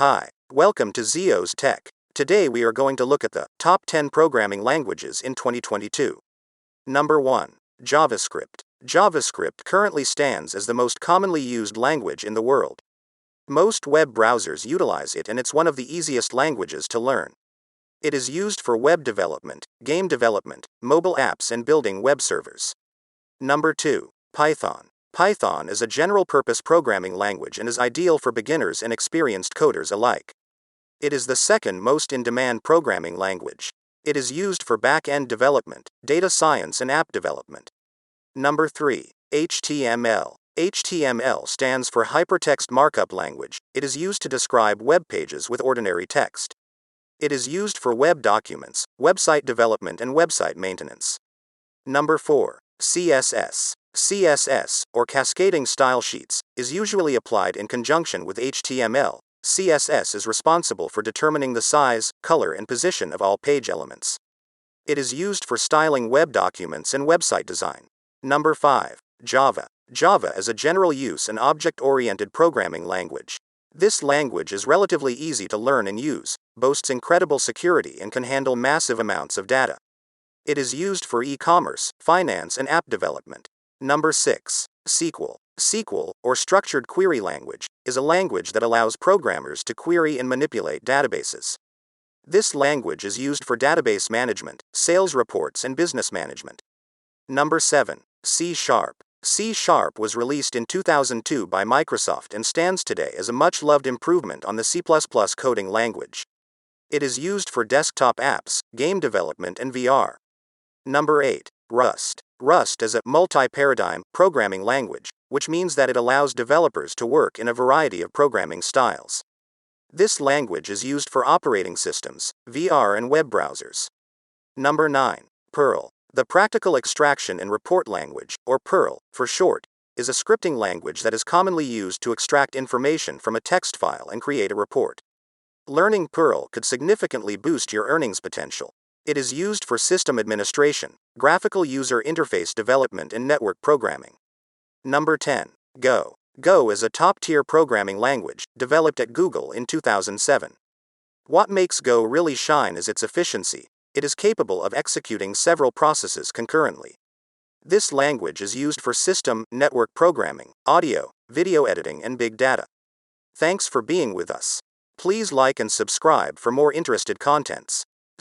Hi, welcome to Zio's Tech. Today we are going to look at the top 10 programming languages in 2022. Number 1. JavaScript. JavaScript currently stands as the most commonly used language in the world. Most web browsers utilize it, and it's one of the easiest languages to learn. It is used for web development, game development, mobile apps, and building web servers. Number 2. Python. Python is a general-purpose programming language and is ideal for beginners and experienced coders alike. It is the second most in-demand programming language. It is used for back-end development, data science, and app development. Number 3. HTML. HTML stands for HyperText Markup Language. It is used to describe web pages with ordinary text. It is used for web documents, website development, and website maintenance. Number 4. CSS. CSS, or cascading style sheets, is usually applied in conjunction with HTML. CSS is responsible for determining the size, color, and position of all page elements. It is used for styling web documents and website design. Number 5. Java. Java is a general use and object-oriented programming language. This language is relatively easy to learn and use, boasts incredible security, and can handle massive amounts of data. It is used for e-commerce, finance, and app development. Number 6. SQL. SQL, or Structured Query Language, is a language that allows programmers to query and manipulate databases. This language is used for database management, sales reports, and business management. Number 7. C#. C# was released in 2002 by Microsoft and stands today as a much-loved improvement on the C++ coding language. It is used for desktop apps, game development, and VR. Number 8. Rust. Rust is a multi-paradigm programming language, which means that it allows developers to work in a variety of programming styles. This language is used for operating systems, VR, and web browsers. Number 9. Perl. The Practical Extraction and Report Language, or Perl, for short, is a scripting language that is commonly used to extract information from a text file and create a report. Learning Perl could significantly boost your earnings potential. It is used for system administration, graphical user interface development, and network programming. Number 10. Go. Go is a top-tier programming language, developed at Google in 2007. What makes Go really shine is its efficiency. It is capable of executing several processes concurrently. This language is used for system, network programming, audio, video editing, and big data. Thanks for being with us. Please like and subscribe for more interested contents.